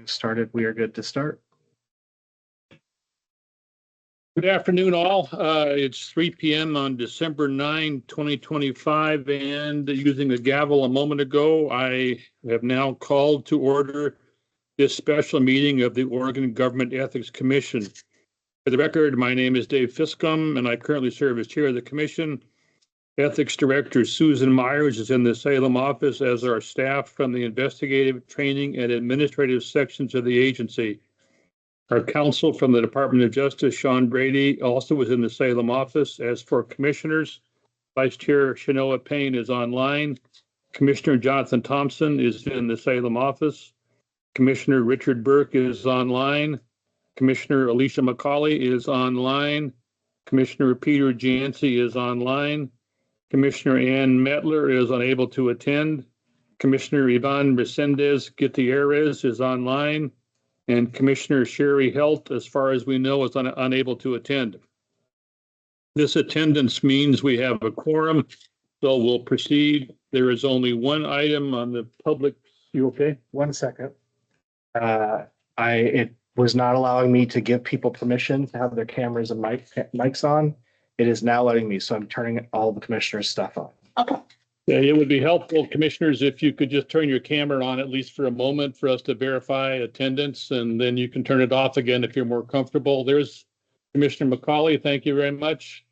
Started. We are good to start. Good afternoon, all. It's 3 p.m. on December 9, 2025, and using the gavel a moment ago, I have now called to order this special meeting of the Oregon Government Ethics Commission. For the record, my name is Dave Fiscum, and I currently serve as chair of the commission. Ethics Director Susan Myers is in the Salem office, as are staff from the investigative, training, and administrative sections of the agency. Our counsel from the Department of Justice, Sean Brady, also was in the Salem office. As for commissioners, Vice Chair Shanoa Payne is online. Commissioner Jonathan Thompson is in the Salem office. Commissioner Richard Burke is online. Commissioner Alicia McCauley is online. Commissioner Peter Jancy is online. Commissioner Ann Metler is unable to attend. Commissioner Ivan Resendez Gutierrez is online. And Commissioner Sherry Helt, as far as we know, is unable to attend. This attendance means we have a quorum, so we'll proceed. There is only one item on the public. You okay? 1 second. It was not allowing me to give people permission to have their cameras and mics on. It is now letting me, so I'm turning all the commissioners' stuff on. Okay. Yeah, it would be helpful, commissioners, if you could just turn your camera on at least for a moment for us to verify attendance, and then you can turn it off again if you're more comfortable. There's Commissioner McCauley. Thank you very much.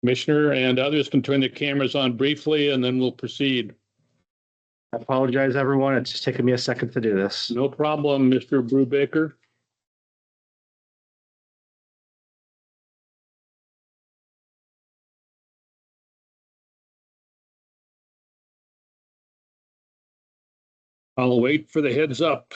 Commissioner and others can turn their cameras on briefly, and then we'll proceed. I apologize, everyone. It's just taking me a second to do this. No problem, Mr. Brubaker. I'll wait for the heads up.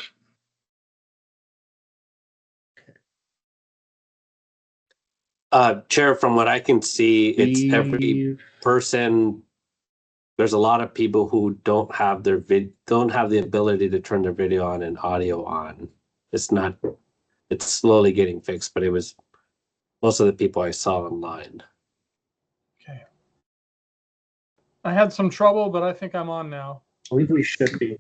Chair, from what I can see, it's every person. There's a lot of people who don't have their don't have the ability to turn their video on and audio on. It's slowly getting fixed, but it was most of the people I saw online. Okay. I had some trouble, but I think I'm on now. I believe we should be.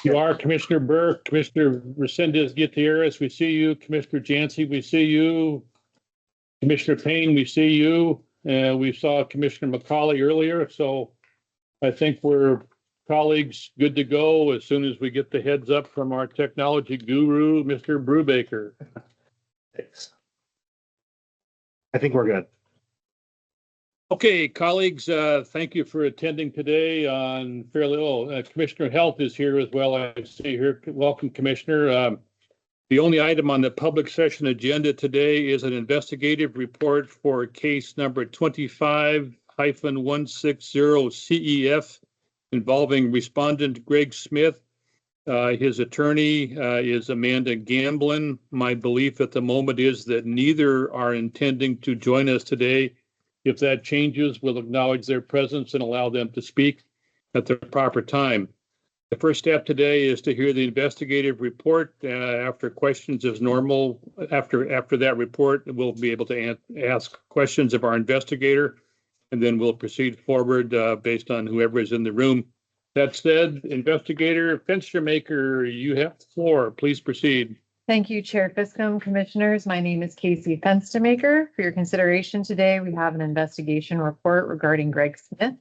You are Commissioner Burke, Commissioner Resendez Gutierrez, we see you. Commissioner Jancy, we see you. Commissioner Payne, we see you. We saw Commissioner McCauley earlier, so I think we're colleagues good to go as soon as we get the heads up from our technology guru, Mr. Brubaker. Thanks. I think we're good. Okay, colleagues, thank you for attending today on fairly. Commissioner Health is here as well. I see here. Welcome, Commissioner. The only item on the public session agenda today is an investigative report for case number 25-160 CEF involving respondent Greg Smith. His attorney is Amanda Gamblin. My belief at the moment is that neither are intending to join us today. If that changes, we'll acknowledge their presence and allow them to speak at the proper time. The first step today is to hear the investigative report. After questions is normal. After that report, we'll be able to ask questions of our investigator, and then we'll proceed forward based on whoever is in the room. That said, Investigator Fenstermaker, you have the floor. Please proceed. Thank you, Chair Fiscum, Commissioners. My name is Casey Fenstermaker. For your consideration today, we have an investigation report regarding Greg Smith.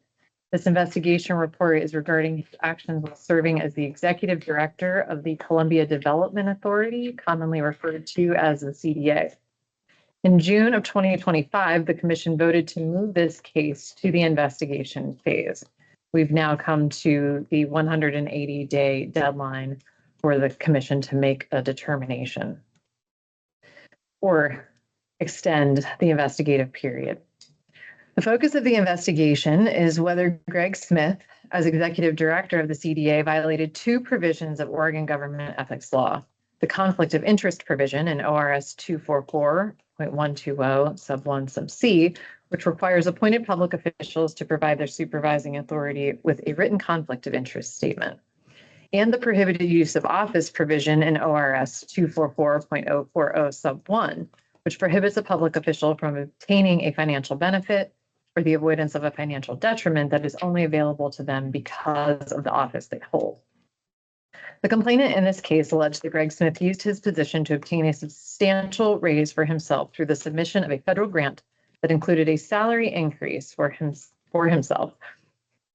This investigation report is regarding his actions while serving as the Executive Director of the Columbia Development Authority, commonly referred to as the CDA. In June of 2025, the Commission voted to move this case to the investigation phase. We've now come to the 180-day deadline for the Commission to make a determination or extend the investigative period. The focus of the investigation is whether Greg Smith, as Executive Director of the CDA, violated two provisions of Oregon government ethics law: the conflict of interest provision in ORS 244.120 sub 1 sub c, which requires appointed public officials to provide their supervising authority with a written conflict of interest statement, and the prohibited use of office provision in ORS 244.040 sub 1, which prohibits a public official from obtaining a financial benefit or the avoidance of a financial detriment that is only available to them because of the office they hold. The complainant in this case alleged that Greg Smith used his position to obtain a substantial raise for himself through the submission of a federal grant that included a salary increase for himself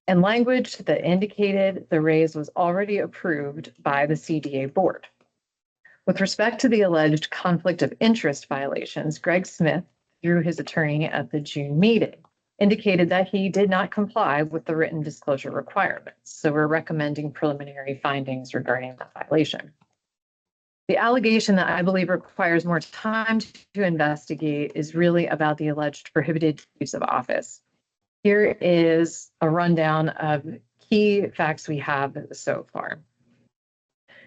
and language that indicated the raise was already approved by the CDA board. With respect to the alleged conflict of interest violations, Greg Smith, through his attorney at the June meeting, indicated that he did not comply with the written disclosure requirements. So we're recommending preliminary findings regarding that violation. The allegation that I believe requires more time to investigate is really about the alleged prohibited use of office. Here is a rundown of key facts we have so far.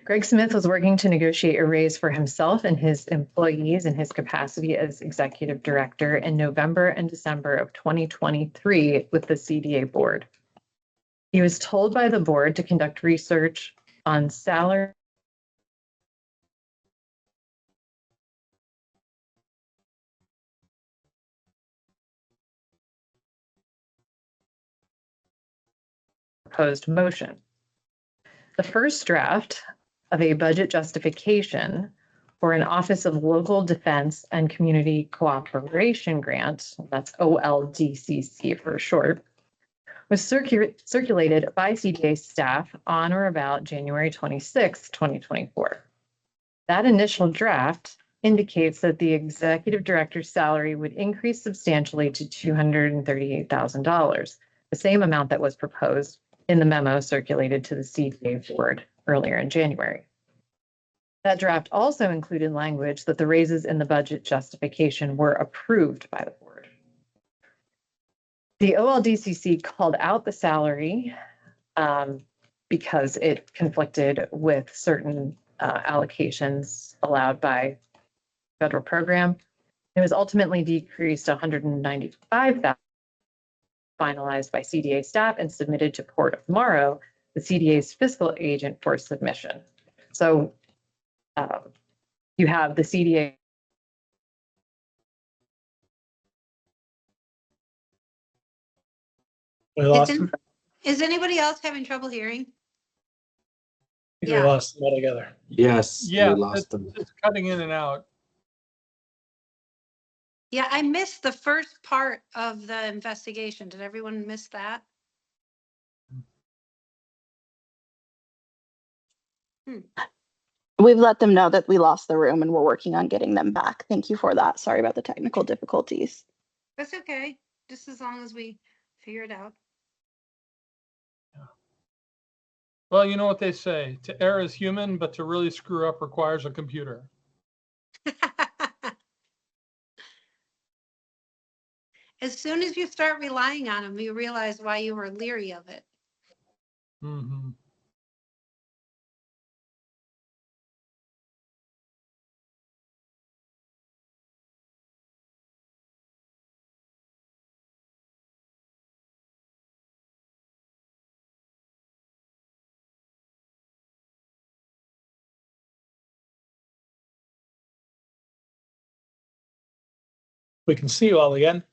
Greg Smith was working to negotiate a raise for himself and his employees in his capacity as executive director in November and December of 2023 with the CDA board. He was told by the board to conduct research on salary proposed motion. The first draft of a budget justification for an Office of Local Defense and Community Cooperation grant, that's OLDCC for short, was circulated by CDA staff on or about January 26, 2024. That initial draft indicates that the executive director's salary would increase substantially to $238,000, the same amount that was proposed in the memo circulated to the CDA board earlier in January. That draft also included language that the raises in the budget justification were approved by the board. The OLDCC called out the salary because it conflicted with certain allocations allowed by federal program. It was ultimately decreased to $195,000, finalized by CDA staff and submitted to Port of Morrow, the CDA's fiscal agent, for submission. So you have the CDA. We lost him. Is anybody else having trouble hearing? We Yeah. lost them altogether. Yes, Yeah, we lost them. it's cutting in and out. Yeah, I missed the first part of the investigation. Did everyone miss that? We've let them know that we lost the room and we're working on getting them back. Thank you for that. Sorry about the technical difficulties. That's okay, just as long as we figure it out. Well, you know what they say, to err is human, but to really screw up requires a computer. As soon as you start relying on them, you realize why you were leery of it. Mm-hmm. We can see you all again.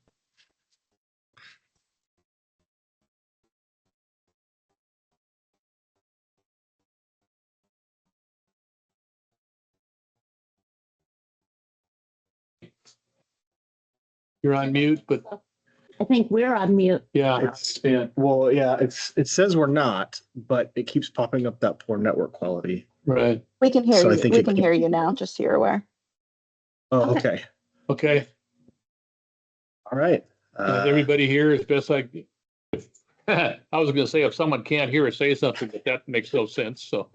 You're on mute, but I think we're on mute. yeah, Well, yeah, it says we're not, but it keeps popping up that poor network quality. right. We can hear So I you. think We it- can hear you now, just so you're aware. Oh, Okay. okay. Okay. All right. Is everybody here as best I was gonna say, if someone can't hear us say something, but that makes no sense, so.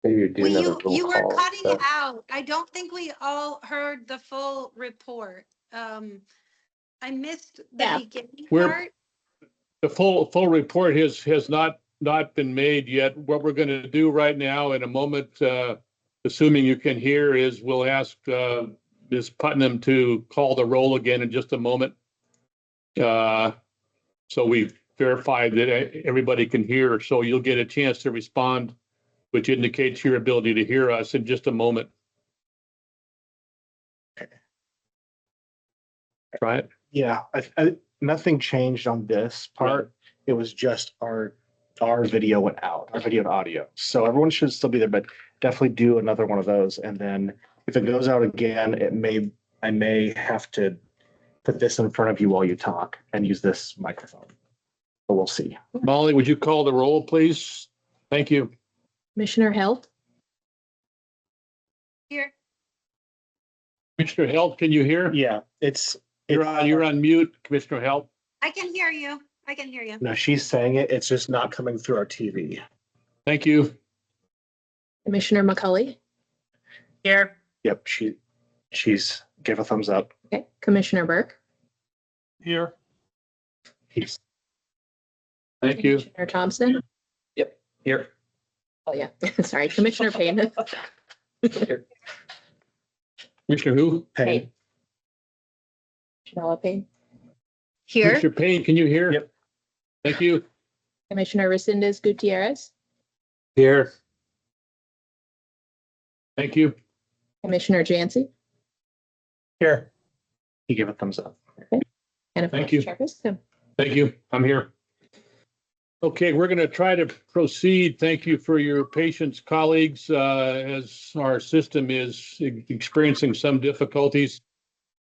Maybe you're doing Well, another roll you were call, cutting but- out. I don't think we all heard the full report. I missed the Yeah. beginning We're- part. The full report has not been made yet. What we're gonna do right now in a moment, assuming you can hear, is we'll ask Ms. Putnam to call the roll again in just a moment. So we verify that everybody can hear, so you'll get a chance to respond, which indicates your ability to hear us in just a moment. Try it. Yeah, nothing changed on this part. It was just our our video went out, our video and audio. So everyone should still be there, but definitely do another one of those. And then if it goes out again, I may have to put this in front of you while you talk and use this microphone. But we'll see. Molly, would you call the roll, please? Thank you. Commissioner Halt, Here, Commissioner Halt, can you hear? Yeah, You're on mute, Commissioner Halt. I can hear you. I can hear you. No, she's saying it. It's just not coming through our TV. Thank you. Commissioner McCully. Here. Yep, she's gave a thumbs up. Okay, Commissioner Burke, Here. Thank you. Commissioner Thompson. Here. Oh, yeah, sorry, Commissioner Payne. Commissioner who? Payne. Janella Payne. Here, Commissioner Payne, can you hear? Yep. Thank you. Commissioner Resendez Gutierrez. Here, Thank you. Commissioner Jancy. Here. He gave a thumbs up. And of Thank course, you. Chair Griscom. Thank you. I'm here. Okay, we're going to try to proceed. Thank you for your patience, colleagues, as our system is experiencing some difficulties.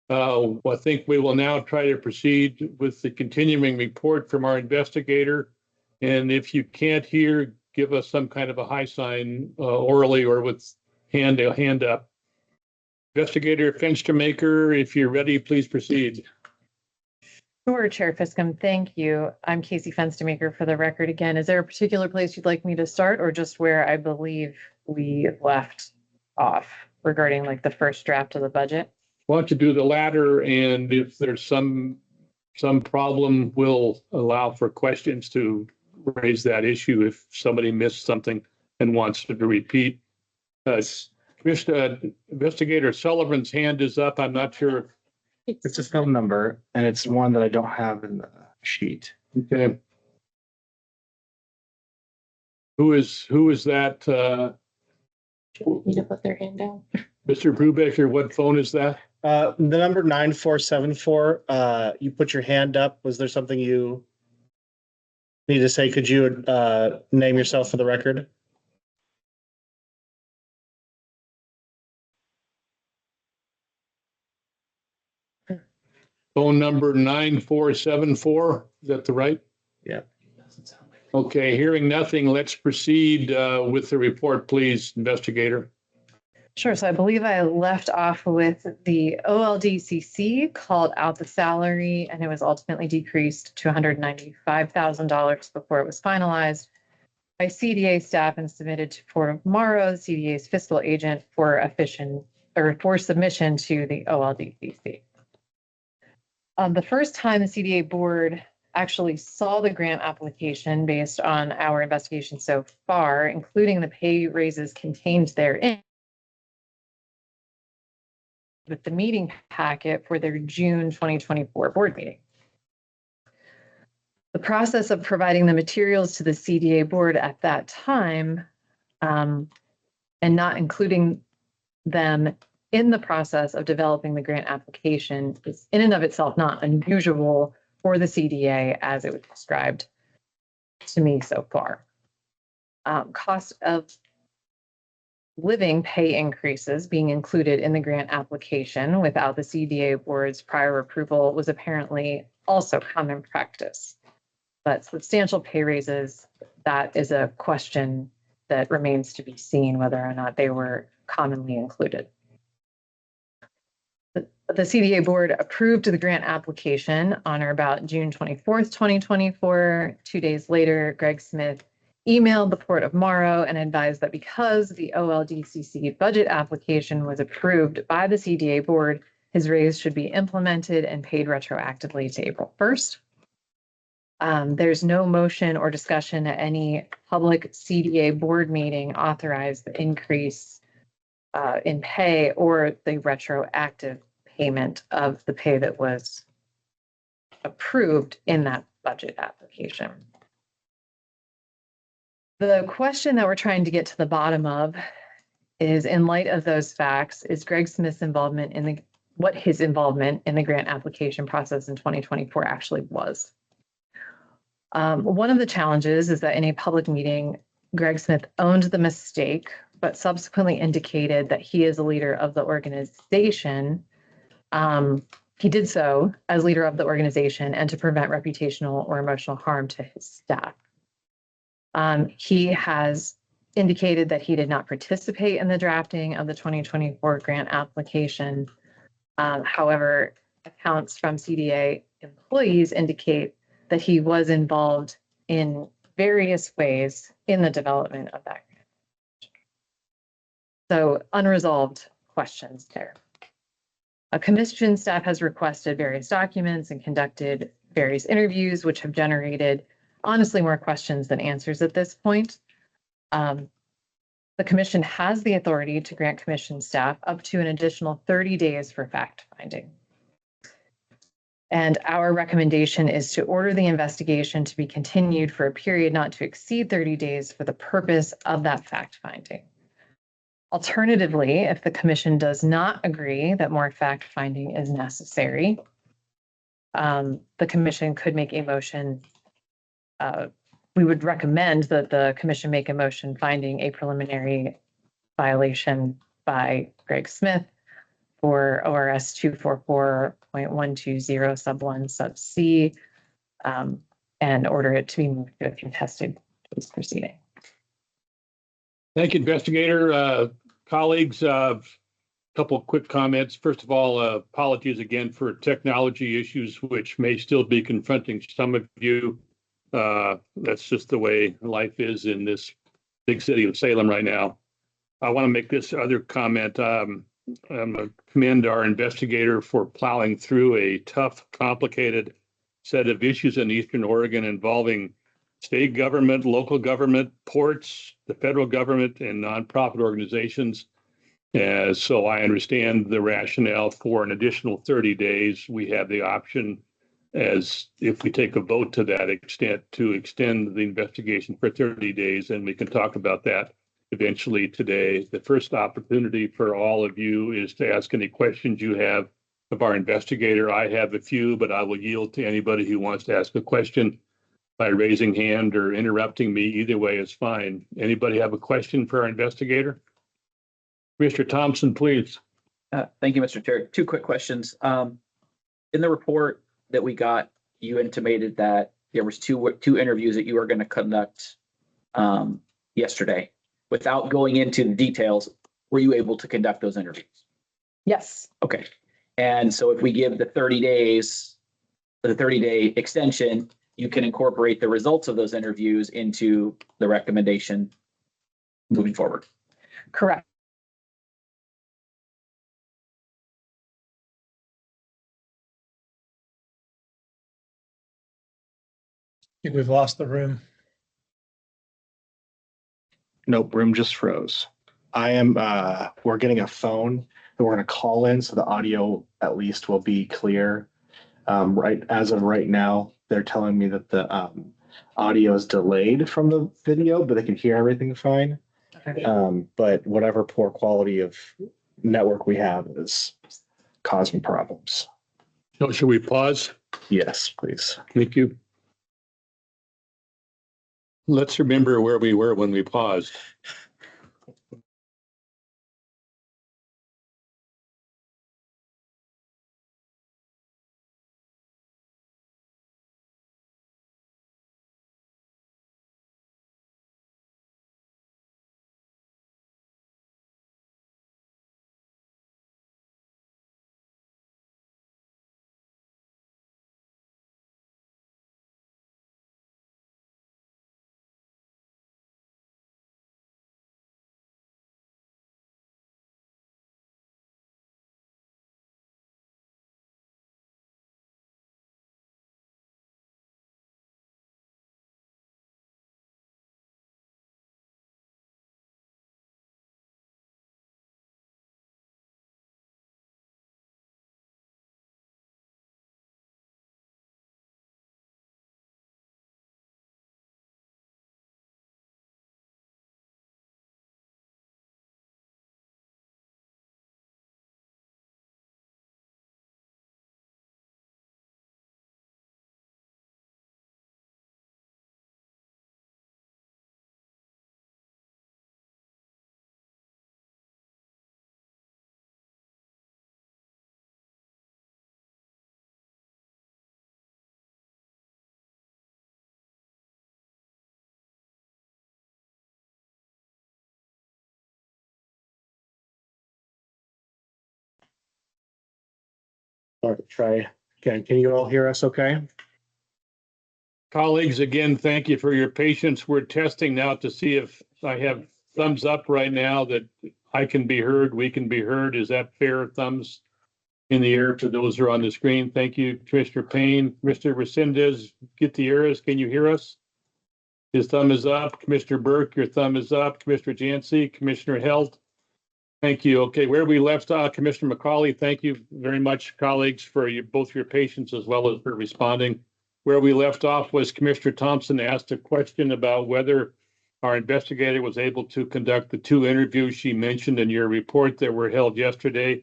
I think we will now try to proceed with the continuing report from our investigator. And if you can't hear, give us some kind of a high sign orally or with hand up. Investigator Fenstermaker, if you're ready, please proceed. Sure, Chair Fiscom, thank you. I'm Casey Fenstermaker for the record again. Is there a particular place you'd like me to start or just where I believe we left off regarding like the first draft of the budget? Why don't you do the latter, and if there's some problem, we'll allow for questions to raise that issue if somebody missed something and wants to repeat. Commissioner Investigator Sullivan's hand is up. I'm not sure. It's a phone number and it's one that I don't have in the sheet. Okay. Who is that? Need to put their hand down. Mr. Brubaker, what phone is that? The number 9474, you put your hand up. Was there something you need to say? Could you name yourself for the record? Phone number 9474. Is that the right? Yeah. Okay, hearing nothing, let's proceed with the report, please, investigator. Sure. So I believe I left off with the OLDCC called out the salary and it was ultimately decreased to $195,000 before it was finalized by CDA staff and submitted to Port of Morrow, CDA's fiscal agent for submission to the OLDCC. The first time the CDA board actually saw the grant application based on our investigation so far, including the pay raises contained therein, with the meeting packet for their June 2024 board meeting. The process of providing the materials to the CDA board at that time and not including them in the process of developing the grant application is in and of itself not unusual for the CDA as it was described to me so far. Cost of living pay increases being included in the grant application without the CDA board's prior approval was apparently also common practice. But substantial pay raises, that is a question that remains to be seen whether or not they were commonly included. The CDA board approved the grant application on or about June 24th, 2024. 2 days later, Greg Smith emailed the Port of Morrow and advised that because the OLDCC budget application was approved by the CDA board, his raise should be implemented and paid retroactively to April 1st. There's no motion or discussion at any public CDA board meeting authorized the increase in pay or the retroactive payment of the pay that was approved in that budget application. The question that we're trying to get to the bottom of is, in light of those facts, is Greg Smith's involvement in what his involvement in the grant application process in 2024 actually was. One of the challenges is that in a public meeting, Greg Smith owned the mistake, but subsequently indicated that he is a leader of the organization. He did so as leader of the organization and to prevent reputational or emotional harm to his staff. He has indicated that he did not participate in the drafting of the 2024 grant application. However, accounts from CDA employees indicate that he was involved in various ways in the development of that grant. So unresolved questions there. A commission staff has requested various documents and conducted various interviews, which have generated honestly more questions than answers at this point. The commission has the authority to grant commission staff up to an additional 30 days for fact finding. And our recommendation is to order the investigation to be continued for a period not to exceed 30 days for the purpose of that fact finding. Alternatively, if the commission does not agree that more fact finding is necessary, the commission could make a motion. We would recommend that the commission make a motion finding a preliminary violation by Greg Smith for ORS 244.120 sub 1 sub C, and order it to be moved to a contested case proceeding. Thank you, investigator. Colleagues, a couple of quick comments. First of all, apologies again for technology issues, which may still be confronting some of you. That's just the way life is in this big city of Salem right now. I want to make this other comment. I'm going to commend our investigator for plowing through a tough, complicated set of issues in Eastern Oregon involving state government, local government, ports, the federal government, and nonprofit organizations. So I understand the rationale for an additional 30 days. We have the option, as if we take a vote to that extent, to extend the investigation for 30 days, and we can talk about that eventually today. The first opportunity for all of you is to ask any questions you have of our investigator. I have a few, but I will yield to anybody who wants to ask a question by raising hand or interrupting me. Either way is fine. Anybody have a question for our investigator? Mr. Thompson, please. Thank you, Mr. Chair. Two quick questions. In the report that we got, you intimated that there was two interviews that you were going to conduct yesterday. Without going into the details, were you able to conduct those interviews? Yes. Okay. And so if we give the 30 days, the 30-day extension, you can incorporate the results of those interviews into the recommendation moving forward. Correct. I think we've lost the room. Nope, room just froze. We're getting a phone that we're gonna call in, so the audio at least will be clear. Right, as of right now, they're telling me that the audio is delayed from the video, but they can hear everything fine. Okay. But whatever poor quality of network we have is causing problems. So should we pause? Yes, please. Thank you. Let's remember where we were when we paused. All right, try again. Can you all hear us okay? Colleagues, again, thank you for your patience. We're testing now to see if I have thumbs up right now that I can be heard, we can be heard. Is that fair? Thumbs in the air to those who are on the screen. Thank you, Commissioner Payne. Mr. Resendez, Gutierrez, can you hear us? His thumb is up. Commissioner Burke, your thumb is up. Commissioner Jancy, Commissioner Helt. Thank you. Okay, where we left off, Commissioner McCauley, thank you very much, colleagues, for both your patience as well as for responding. Where we left off was Commissioner Thompson asked a question about whether our investigator was able to conduct the 2 interviews she mentioned in your report that were held yesterday.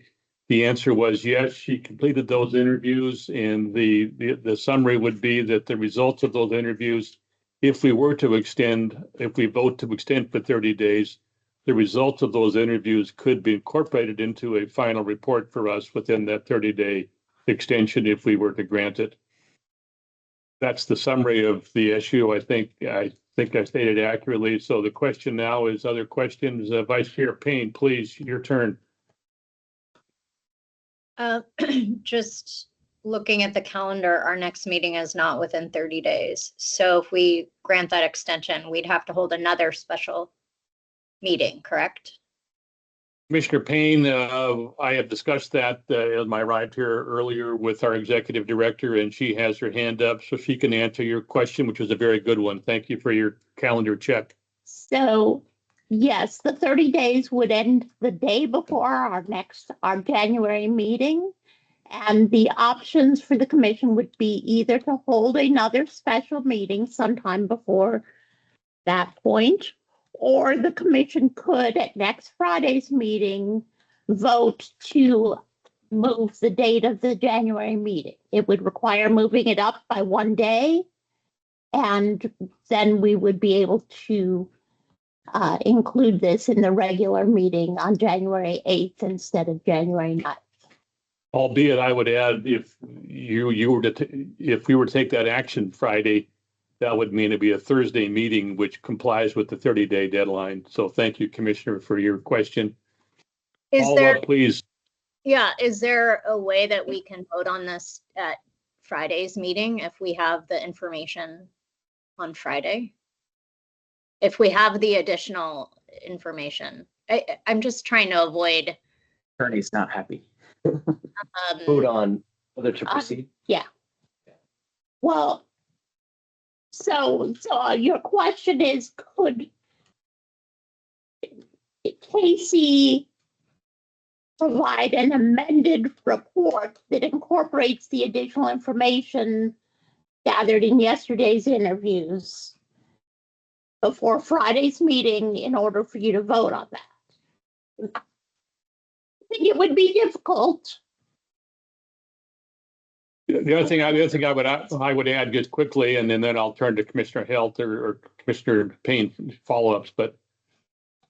The answer was yes, she completed those interviews, and the summary would be that the results of those interviews, if we vote to extend for 30 days, the results of those interviews could be incorporated into a final report for us within that 30-day extension if we were to grant it. That's the summary of the issue. I think I stated accurately. So the question now is other questions. Vice Chair Payne, please, your turn. Just looking at the calendar, our next meeting is not within 30 days. So if we grant that extension, we'd have to hold another special meeting, correct? Commissioner Payne, I have discussed that as I arrived here earlier with our executive director, and she has her hand up so she can answer your question, which was a very good one. Thank you for your calendar check. So, yes, the 30 days would end the day before our January meeting. And the options for the commission would be either to hold another special meeting sometime before that point, or the commission could, at next Friday's meeting, vote to move the date of the January meeting. It would require moving it up by 1 day, and then we would be able to include this in the regular meeting on January 8th instead of January 9th. Albeit, I would add, if we were to take that action Friday, that would mean it'd be a Thursday meeting, which complies with the 30-day deadline. So thank you, Commissioner, for your question. Please. Yeah, is there a way that we can vote on this at Friday's meeting if we have the information on Friday? If we have the additional information, I'm just trying to avoid. Attorney's not happy. Vote on whether to proceed. Yeah. Well, so your question is, could Casey provide an amended report that incorporates the additional information gathered in yesterday's interviews before Friday's meeting in order for you to vote on that? I think it would be difficult. The other thing I would add just quickly, and then I'll turn to Commissioner Helt or Commissioner Payne follow-ups, but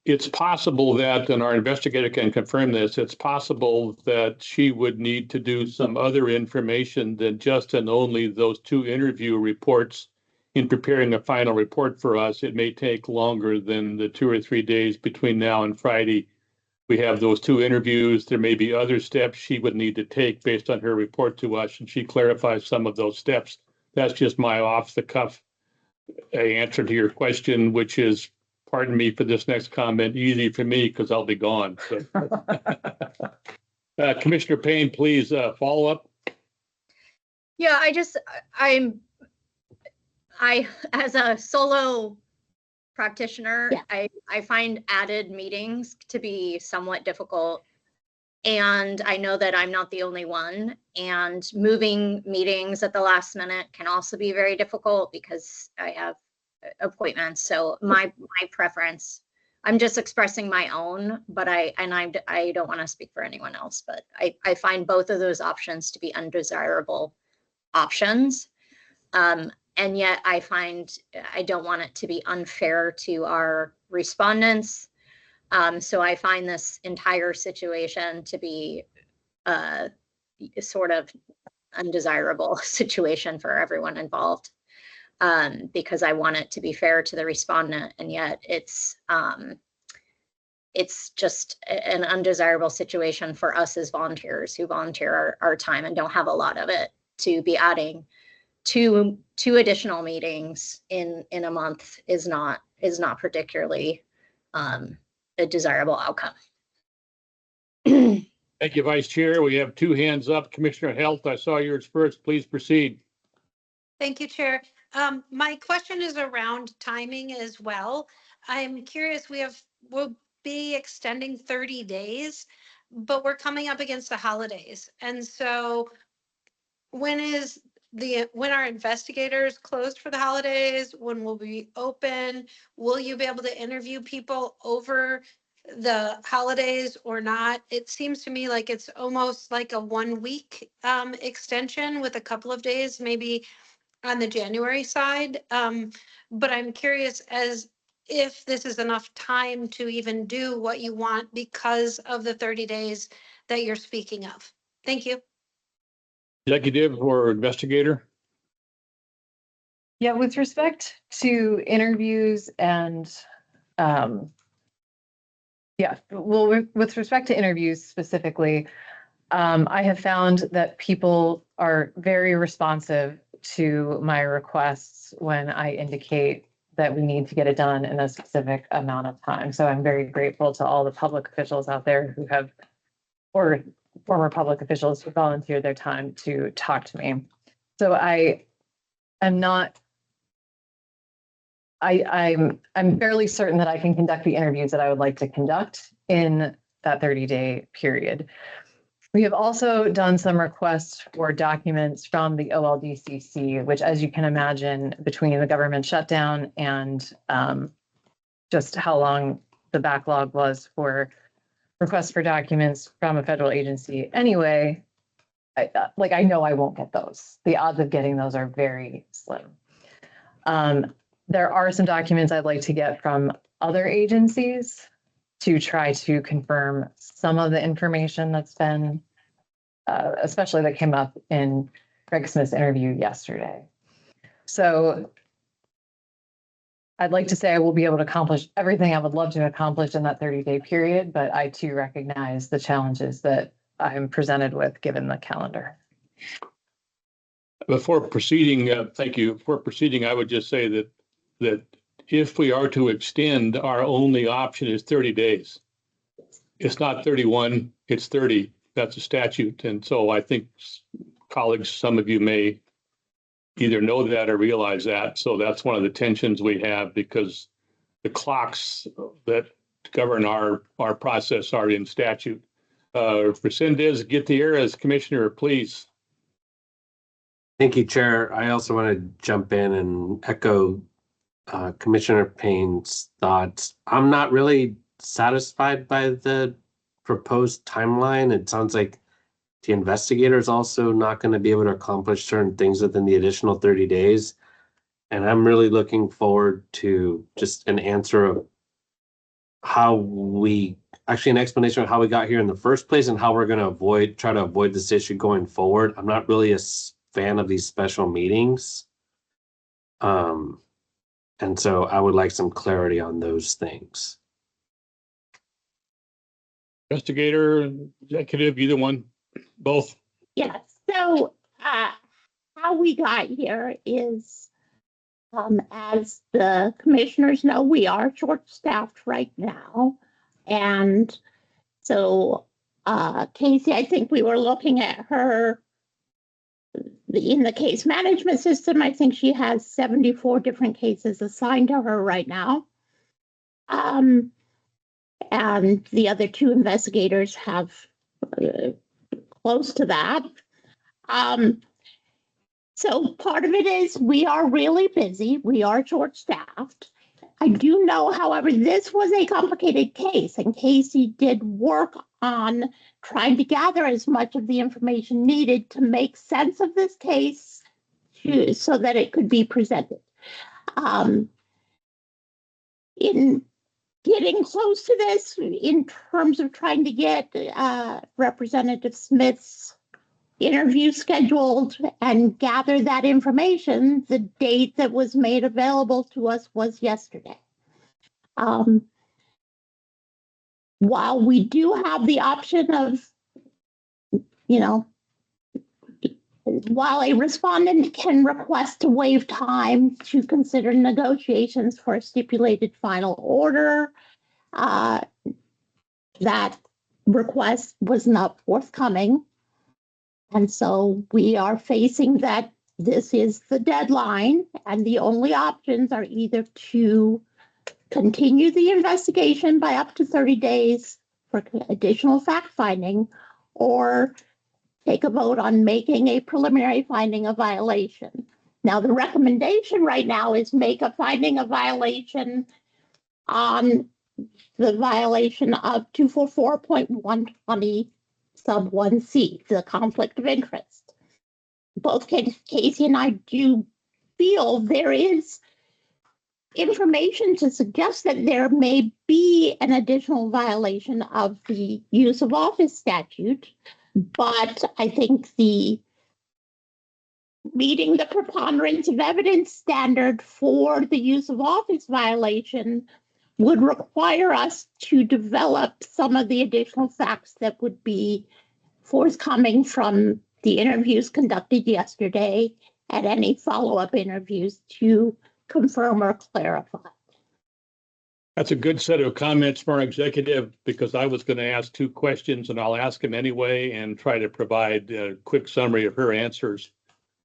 it's possible that, and our investigator can confirm this, it's possible that she would need to do some other information than just and only those 2 interview reports in preparing a final report for us. It may take longer than the 2 or 3 days between now and Friday. We have those 2 interviews. There may be other steps she would need to take based on her report to us, and she clarifies some of those steps. That's just my off-the-cuff answer to your question, which is, pardon me for this next comment, easy for me because I'll be gone. So. Commissioner Payne, please follow up. Yeah, I as a solo practitioner, yeah. I find added meetings to be somewhat difficult. And I know that I'm not the only one. And moving meetings at the last minute can also be very difficult because I have appointments. So my preference, I'm just expressing my own, but I don't want to speak for anyone else, but I find both of those options to be undesirable options. And yet I don't want it to be unfair to our respondents. So I find this entire situation to be a sort of undesirable situation for everyone involved, because I want it to be fair to the respondent, and yet it's it's just an undesirable situation for us as volunteers who volunteer our time and don't have a lot of it, to be adding two additional meetings in a month is not particularly a desirable outcome. Thank you, Vice Chair. We have two hands up. Commissioner Halt, I saw yours first. Please proceed. Thank you, Chair. My question is around timing as well. I'm curious, we'll be extending 30 days, but we're coming up against the holidays. And so when our investigators closed for the holidays, when will we open? Will you be able to interview people over the holidays or not? It seems to me like it's almost like a 1 week extension with a couple of days, maybe on the January side. But I'm curious as if this is enough time to even do what you want because of the 30 days that you're speaking of. Thank you. Executive or investigator? Yeah, with respect to interviews and, with respect to interviews specifically, I have found that people are very responsive to my requests when I indicate that we need to get it done in a specific amount of time. So I'm very grateful to all the public officials out there who have, or former public officials who volunteered their time to talk to me. So I'm fairly certain that I can conduct the interviews that I would like to conduct in that 30-day period. We have also done some requests for documents from the OLDCC, which, as you can imagine, between the government shutdown and just how long the backlog was for requests for documents from a federal agency. Anyway, I know I won't get those. The odds of getting those are very slim. There are some documents I'd like to get from other agencies to try to confirm some of the information that's been, especially that came up in Greg Smith's interview yesterday. So I'd like to say I will be able to accomplish everything I would love to accomplish in that 30-day period, but I too recognize the challenges that I'm presented with given the calendar. Before proceeding, thank you. Before proceeding, I would just say that if we are to extend, our only option is 30 days. It's not 31, it's 30. That's a statute. And so I think colleagues, some of you may either know that or realize that. So that's one of the tensions we have, because the clocks that govern our process are in statute. Resendez Gutierrez, Commissioner, please. Thank you, Chair. I also want to jump in and echo Commissioner Payne's thoughts. I'm not really satisfied by the proposed timeline. It sounds like the investigator is also not going to be able to accomplish certain things within the additional 30 days. And I'm really looking forward to just an answer of an explanation of how we got here in the first place and how we're going to try to avoid this issue going forward. I'm not really a fan of these special meetings. And so I would like some clarity on those things. Investigator, executive, either one, both. Yes. So how we got here is, as the commissioners know, we are short-staffed right now. And so Casey, I think we were looking at her in the case management system. I think she has 74 different cases assigned to her right now. And the other two investigators have close to that. So part of it is we are really busy. We are short-staffed. I do know, however, this was a complicated case, and Casey did work on trying to gather as much of the information needed to make sense of this case so that it could be presented. In getting close to this, in terms of trying to get Representative Smith's interview scheduled and gather that information, the date that was made available to us was yesterday. while we do have the option of, while a respondent can request to waive time to consider negotiations for a stipulated final order, that request was not forthcoming. And so we are facing that this is the deadline, and the only options are either to continue the investigation by up to 30 days for additional fact-finding, or take a vote on making a preliminary finding of violation. Now, the recommendation right now is make a finding of violation on the violation of 244.120 sub 1C, the conflict of interest. Both Casey and I do feel there is information to suggest that there may be an additional violation of the use of office statute, but I think meeting the preponderance of evidence standard for the use of office violation would require us to develop some of the additional facts that would be forthcoming from the interviews conducted yesterday and any follow-up interviews to confirm or clarify. That's a good set of comments from our executive, because I was going to ask two questions and I'll ask him anyway and try to provide a quick summary of her answers.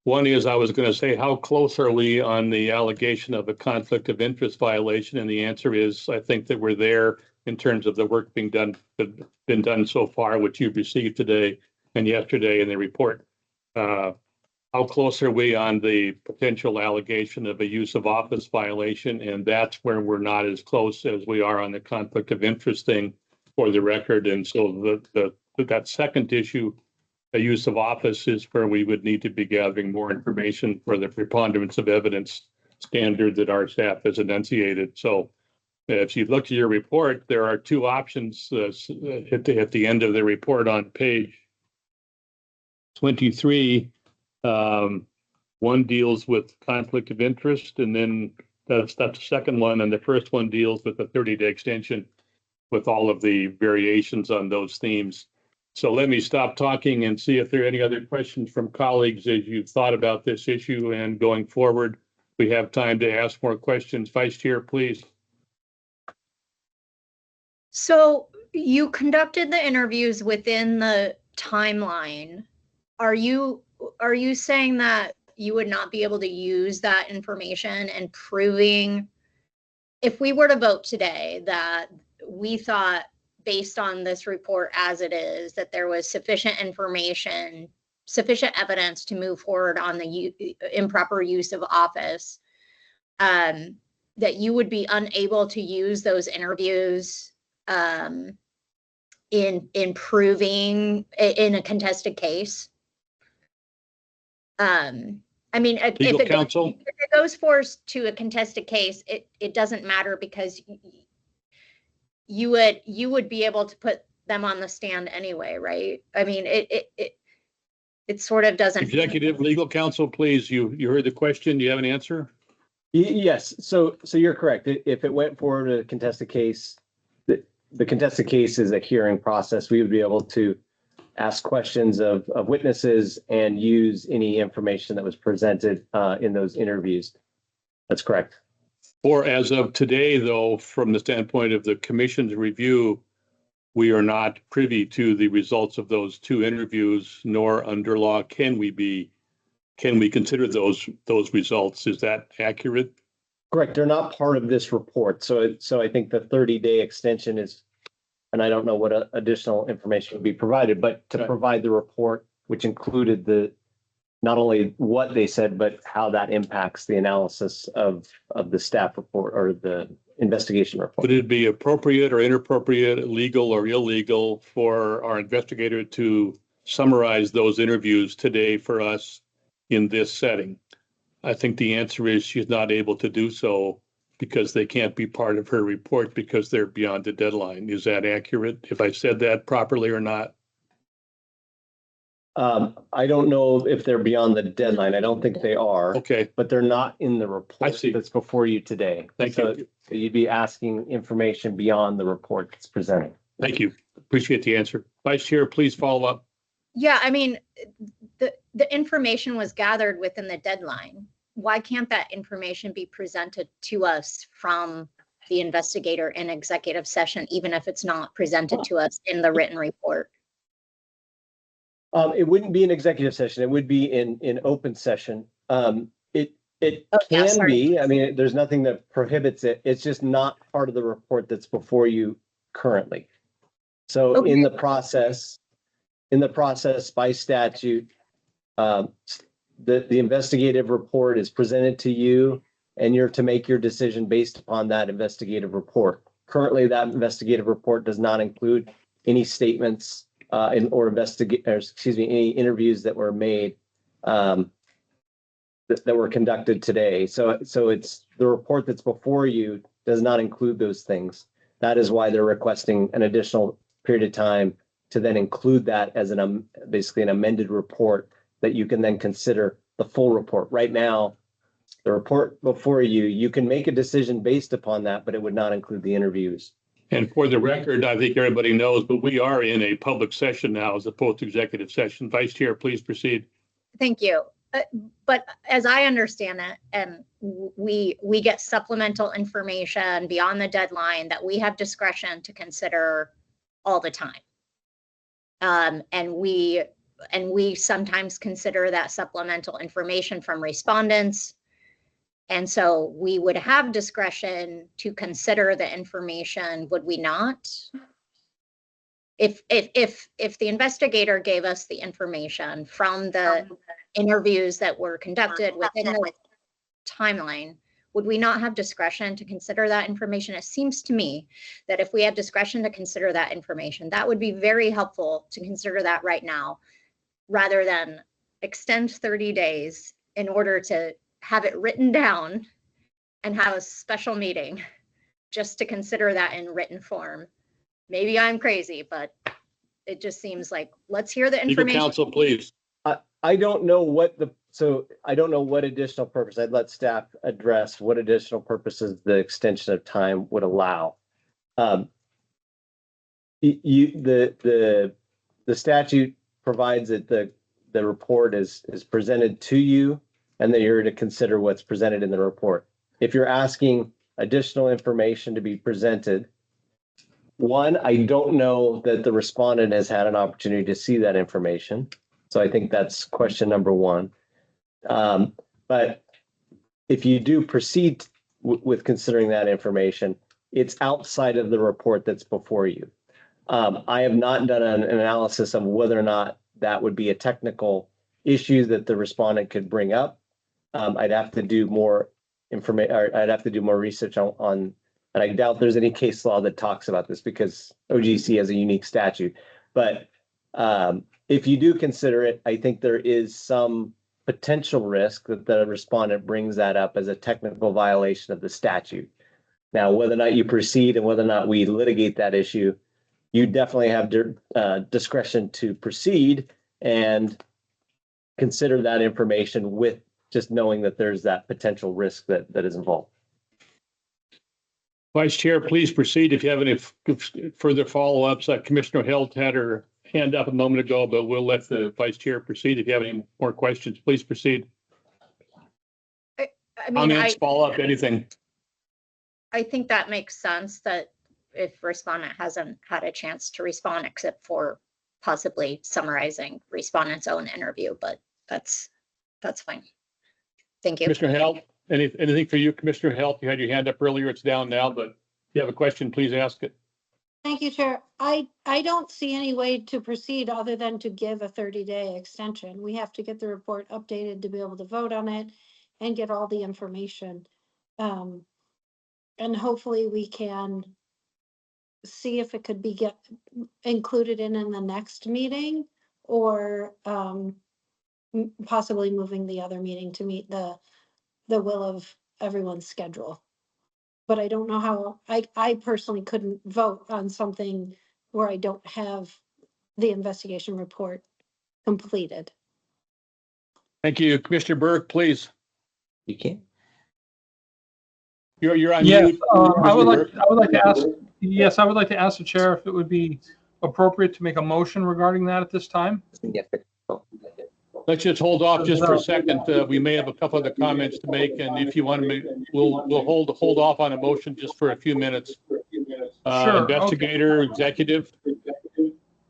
One is, I was going to say, how close are we on the allegation of a conflict of interest violation? And the answer is, I think that we're there in terms of the work been done so far, which you've received today and yesterday in the report. How close are we on the potential allegation of a use of office violation? And that's where we're not as close as we are on the conflict of interest thing, for the record. And so that second issue, a use of office, is where we would need to be gathering more information for the preponderance of evidence standard that our staff has enunciated. So if you look at your report, there are two options at the end of the report on page 23. One deals with conflict of interest, and then that's the second one, and the first one deals with a 30-day extension with all of the variations on those themes. So let me stop talking and see if there are any other questions from colleagues as you've thought about this issue, and going forward, we have time to ask more questions. Vice Chair, please. So you conducted the interviews within the timeline. Are you saying that you would not be able to use that information and proving, if we were to vote today that we thought, based on this report as it is, that there was sufficient information, sufficient evidence to move forward on the improper use of office, that you would be unable to use those interviews in proving in a contested case? I mean, if it goes forth to a contested case, it doesn't matter, because you would be able to put them on the stand anyway, right? I mean, it sort of doesn't. Executive Legal Counsel, please. You heard the question. Do you have an answer? Yes. So you're correct. If it went forward to a contested case, the contested case is a hearing process. We would be able to ask questions of witnesses and use any information that was presented in those interviews. That's correct. Or as of today, though, from the standpoint of the commission's review, we are not privy to the results of those two interviews, nor under law can we consider those results. Is that accurate? Correct. They're not part of this report. So I think the 30-day extension is, and I don't know what additional information would be provided, but to provide the report, which included not only what they said, but how that impacts the analysis of the staff report or the investigation report. Would it be appropriate or inappropriate, legal or illegal, for our investigator to summarize those interviews today for us in this setting? I think the answer is she's not able to do so because they can't be part of her report because they're beyond the deadline. Is that accurate? If I said that properly or not? I don't know if they're beyond the deadline. I don't think they are. Okay. But they're not in the report that's before you today. Thank you. So you'd be asking information beyond the report that's presented. Thank you. Appreciate the answer. Vice Chair, please follow up. Yeah, I mean, the information was gathered within the deadline. Why can't that information be presented to us from the investigator in executive session, even if it's not presented to us in the written report? It wouldn't be an executive session. It would be in open session. It can be. I mean, there's nothing that prohibits it. It's just not part of the report that's before you currently. So in the process by statute, the investigative report is presented to you, and you're to make your decision based upon that investigative report. Currently, that investigative report does not include any statements any interviews that were made that were conducted today. So it's the report that's before you does not include those things. That is why they're requesting an additional period of time to then include that as basically an amended report that you can then consider the full report. Right now, the report before you can make a decision based upon that, but it would not include the interviews. And for the record, I think everybody knows, but we are in a public session now as opposed to executive session. Vice Chair, please proceed. Thank you. But as I understand it, and we get supplemental information beyond the deadline that we have discretion to consider all the time. And we sometimes consider that supplemental information from respondents. And so we would have discretion to consider the information, would we not? If the investigator gave us the information from the interviews that were conducted within the timeline, would we not have discretion to consider that information? It seems to me that if we had discretion to consider that information, that would be very helpful to consider that right now, rather than extend 30 days in order to have it written down and have a special meeting just to consider that in written form. Maybe I'm crazy, but it just seems like, let's hear the information. Legal counsel, please. I don't know what additional purpose. I'd let staff address what additional purposes the extension of time would allow. The statute provides that the report is presented to you, and that you're to consider what's presented in the report. If you're asking additional information to be presented, one, I don't know that the respondent has had an opportunity to see that information. So I think that's question number one. But if you do proceed with considering that information, it's outside of the report that's before you. I have not done an analysis of whether or not that would be a technical issue that the respondent could bring up. I'd have to do more I'd have to do more research on, and I doubt there's any case law that talks about this because OGEC has a unique statute. But if you do consider it, I think there is some potential risk that the respondent brings that up as a technical violation of the statute. Now, whether or not you proceed and whether or not we litigate that issue, you definitely have discretion to proceed and consider that information with just knowing that there's that potential risk that is involved. Vice Chair, please proceed if you have any further follow-ups. Commissioner Helt had her hand up a moment ago, but we'll let the Vice Chair proceed. If you have any more questions, please proceed. Comments, follow-up, anything. I think that makes sense, that if respondent hasn't had a chance to respond except for possibly summarizing respondent's own interview, but that's fine. Thank you. Commissioner Helt, anything for you, Commissioner Helt? You had your hand up earlier. It's down now, but if you have a question, please ask it. Thank you, Chair. I don't see any way to proceed other than to give a 30-day extension. We have to get the report updated to be able to vote on it and get all the information. And hopefully we can see if it could be included in the next meeting, or possibly moving the other meeting to meet the will of everyone's schedule. But I don't know how, I personally couldn't vote on something where I don't have the investigation report completed. Thank you. Commissioner Burke, please. You can't. You're on Yeah, mute. I would like to ask Yes, I would like to ask the chair if it would be appropriate to make a motion regarding that at this time. Let's just hold off just for a second. We may have a couple other comments to make, and if you want to make, we'll hold off on a motion just for a few minutes. Sure, okay. Investigator, executive.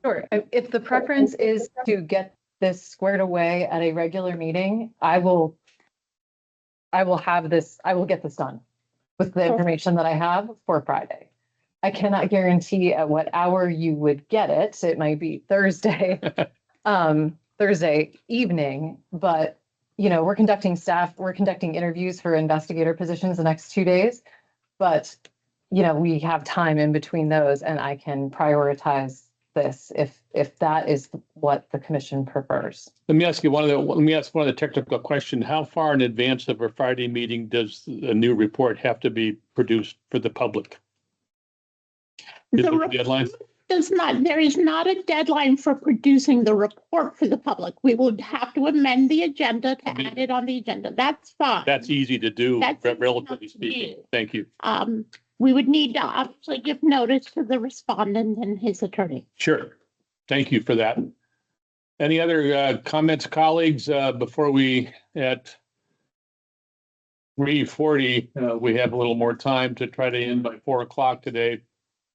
Sure. If the preference is to get this squared away at a regular meeting, I will get this done with the information that I have for Friday. I cannot guarantee at what hour you would get it. It might be Thursday, Thursday evening, but we're conducting interviews for investigator positions the next 2 days. But, we have time in between those, and I can prioritize this if that is what the commission prefers. Let me ask one of the technical question. How far in advance of a Friday meeting does a new report have to be produced for the public? Is there a deadline? There is not a deadline for producing the report for the public. We would have to amend the agenda to add it on the agenda. That's fine. That's easy to do, That's relatively speaking. Thank you. We would need to obviously give notice to the respondent and his attorney. Sure. Thank you for that. Any other comments, colleagues, before we at 3:40, we have a little more time to try to end by 4 o'clock today,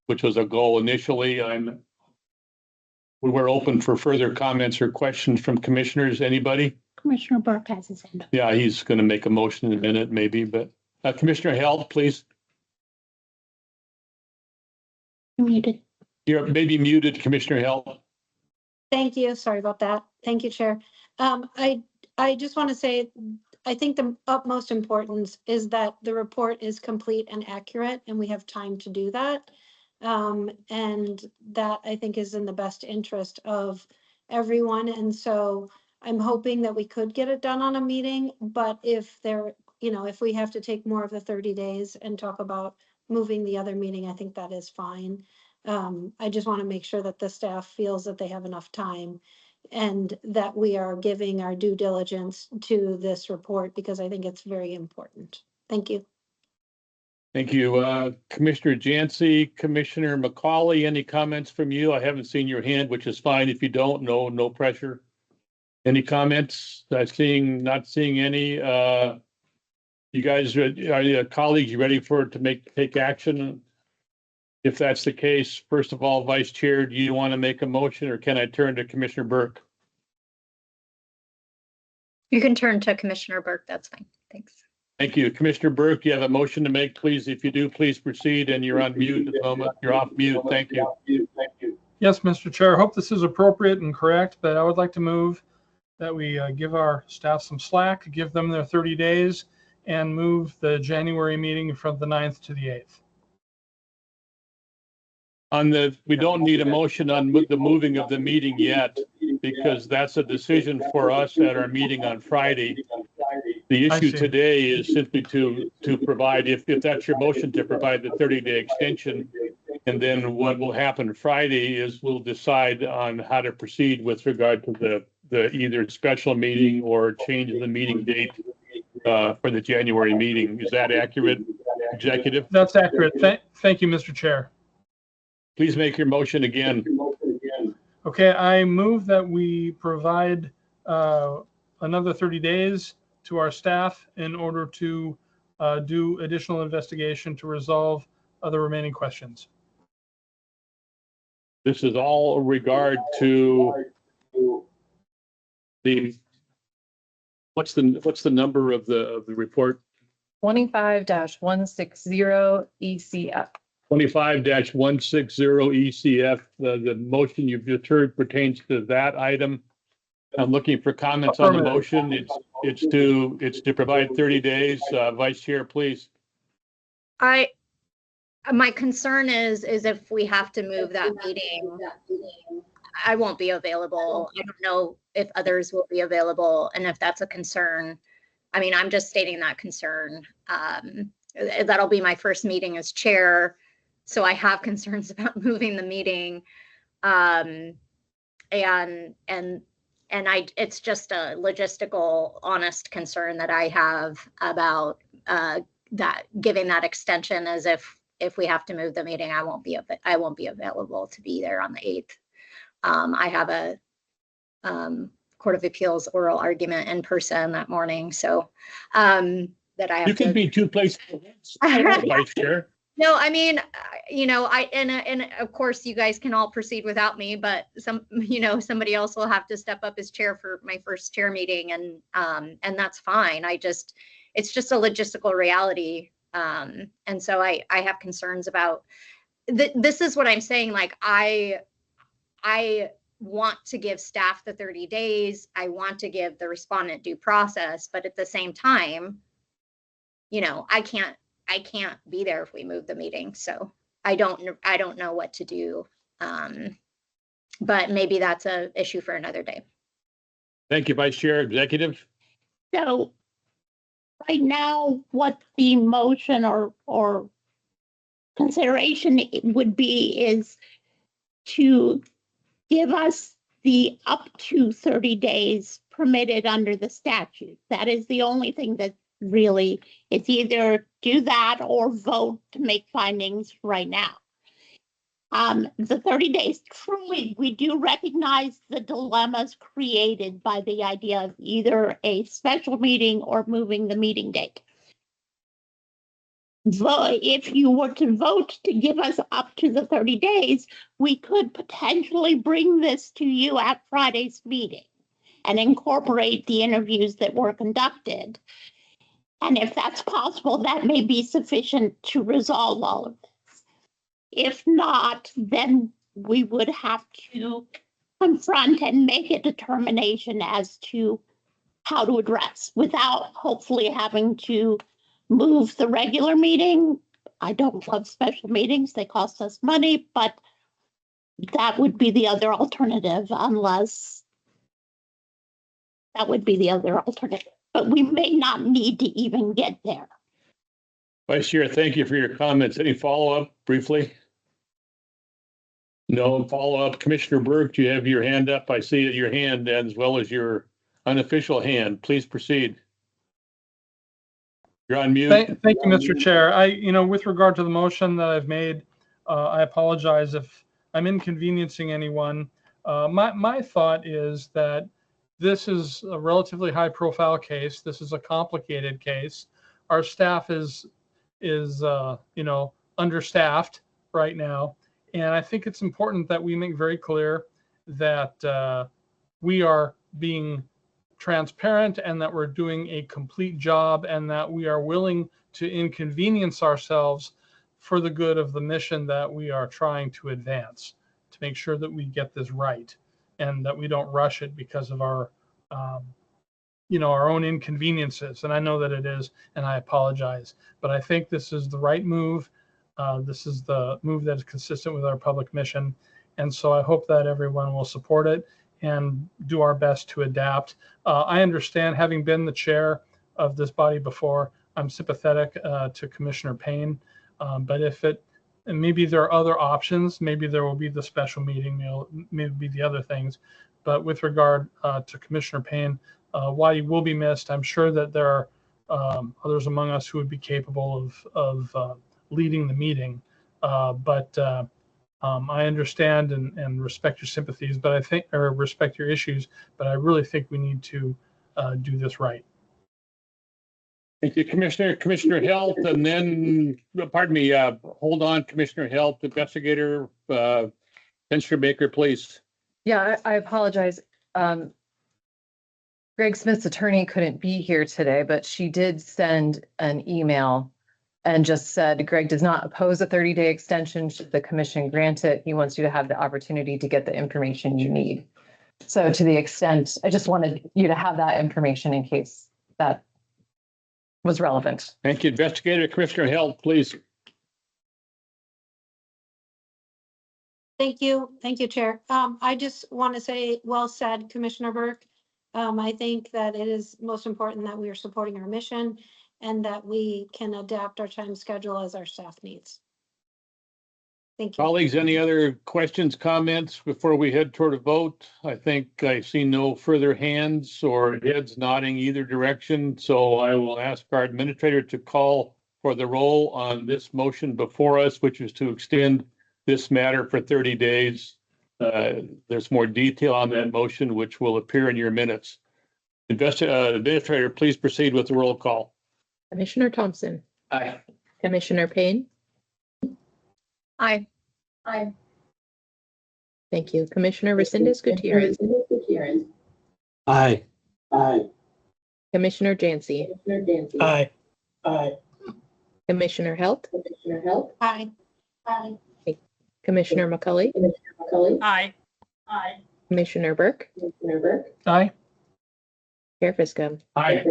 which was a goal initially. We were open for further comments or questions from commissioners. Anybody? Commissioner Burke has his hand up. Yeah, he's going to make a motion in a minute, maybe, but Commissioner Held, please. You're muted. You're maybe muted, Commissioner Held. Thank you. Sorry about that. Thank you, Chair. I just want to say, I think the utmost importance is that the report is complete and accurate, and we have time to do that. And that I think is in the best interest of everyone. And so I'm hoping that we could get it done on a meeting, but if we have to take more of the 30 days and talk about moving the other meeting, I think that is fine. I just want to make sure that the staff feels that they have enough time and that we are giving our due diligence to this report, because I think it's very important. Thank you. Thank you. Commissioner Jancy, Commissioner McCauley, any comments from you? I haven't seen your hand, which is fine. If you don't, no pressure. Any comments? Not seeing any. You guys, are your colleagues, you ready to take action? If that's the case, first of all, Vice Chair, do you want to make a motion, or can I turn to Commissioner Burke? You can turn to Commissioner Burke. That's fine. Thanks. Thank you. Commissioner Burke, you have a motion to make, please. If you do, please proceed, and you're on mute at the moment. You're off mute. Thank you. Yes, Mr. Chair, I hope this is appropriate and correct, but I would like to move that we give our staff some slack, give them their 30 days, and move the January meeting from the 9th to the 8th. We don't need a motion on the moving of the meeting yet, because that's a decision for us at our meeting on Friday. The issue today is simply to provide, if that's your motion, to provide the 30-day extension. And then what will happen Friday is we'll decide on how to proceed with regard to the either special meeting or change the meeting date for the January meeting. Is that accurate, Executive? That's accurate. Thank you, Mr. Chair. Please make your motion again. Okay, I move that we provide another 30 days to our staff in order to do additional investigation to resolve other remaining questions. This is all regard to what's the number of the report? 25-160 ECF. 25-160 ECF. The motion you've just heard pertains to that item. I'm looking for comments on the motion. It's to provide 30 days. Vice Chair, please. My concern is if we have to move that meeting, I won't be available. I don't know if others will be available, and if that's a concern. I mean, I'm just stating that concern. That'll be my first meeting as chair, so I have concerns about moving the meeting. It's just a logistical, honest concern that I have about that giving that extension as if if we have to move the meeting, I won't be available to be there on the 8th. I have a Court of Appeals oral argument in person that morning, so that I have You can be two places at once, Vice Chair. No, I mean, and of course you guys can all proceed without me, but somebody else will have to step up as chair for my first chair meeting, and that's fine. It's just a logistical reality. And so I have concerns about this is what I'm saying. Like I want to give staff the 30 days. I want to give the respondent due process, but at the same time, I can't be there if we move the meeting. So I don't know what to do. But maybe that's an issue for another day. Thank you, Vice Chair. Executive. So right now, what the motion or consideration would be is to give us the up to 30 days permitted under the statute. That is the only thing that really, it's either do that or vote to make findings right now. The 30 days, truly, we do recognize the dilemmas created by the idea of either a special meeting or moving the meeting date. If you were to vote to give us up to the 30 days, we could potentially bring this to you at Friday's meeting and incorporate the interviews that were conducted. And if that's possible, that may be sufficient to resolve all of this. If not, then we would have to confront and make a determination as to how to address without hopefully having to move the regular meeting. I don't love special meetings. They cost us money, but that would be the other alternative but we may not need to even get there. Vice Chair, thank you for your comments. Any follow-up briefly? No follow-up. Commissioner Burke, you have your hand up. I see your hand as well as your unofficial hand. Please proceed. You're on mute. Thank you, Mr. Chair. With regard to the motion that I've made, I apologize if I'm inconveniencing anyone. My thought is that this is a relatively high-profile case. This is a complicated case. Our staff is understaffed right now, and I think it's important that we make very clear that we are being transparent and that we're doing a complete job and that we are willing to inconvenience ourselves for the good of the mission that we are trying to advance, to make sure that we get this right and that we don't rush it because of our own inconveniences. And I know that it is, and I apologize, but I think this is the right move. This is the move that is consistent with our public mission. And so I hope that everyone will support it and do our best to adapt. I understand, having been the chair of this body before, I'm sympathetic to Commissioner Payne, but and maybe there are other options. Maybe there will be the special meeting, maybe the other things. But with regard to Commissioner Payne, while he will be missed, I'm sure that there are others among us who would be capable of leading the meeting. I understand and respect your sympathies, respect your issues, but I really think we need to do this right. Thank you, Commissioner. Commissioner Health, and then, pardon me, hold on, Commissioner Health, Investigator Fenstermaker, please. Yeah, I apologize. Greg Smith's attorney couldn't be here today, but she did send an email and just said, Greg does not oppose a 30-day extension should the commission grant it. He wants you to have the opportunity to get the information you need. So to the extent, I just wanted you to have that information in case that was relevant. Thank you. Investigator, Commissioner Health, please. Thank you. Thank you, Chair. I just want to say, well said, Commissioner Burke. I think that it is most important that we are supporting our mission and that we can adapt our time schedule as our staff needs. Thank you. Colleagues, any other questions, comments before we head toward a vote? I think I see no further hands or heads nodding either direction. So I will ask our administrator to call for the roll on this motion before us, which is to extend this matter for 30 days. There's more detail on that motion, which will appear in your minutes. Administrator, please proceed with the roll call. Commissioner Thompson, Aye. Commissioner Payne, Aye. thank you. Commissioner Resendez Gutierrez, Aye. Commissioner Jancy, Aye. Commissioner Halt, Aye. Commissioner McCully, Aye. Commissioner Burke, Aye. Chair Fiscom. Aye.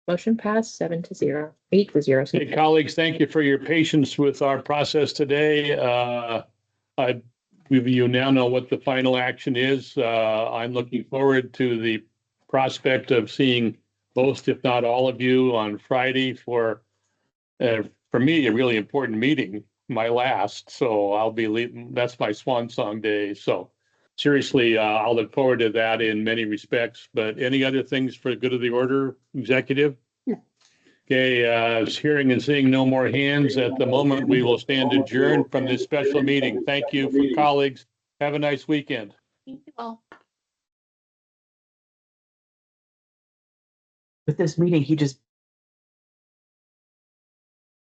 Motion passed 7-0, 8-0. Hey, colleagues, thank you for your patience with our process today. You now know what the final action is. I'm looking forward to the prospect of seeing most, if not all of you on Friday for me, a really important meeting, my last. So I'll be leaving. That's my swan song day. So seriously, I'll look forward to that in many respects. But any other things for the good of the order, Executive? No. Okay, hearing and seeing no more hands at the moment, we will stand adjourned from this special meeting. Thank you, for colleagues. Have a nice weekend. Thank you all. With this meeting, he just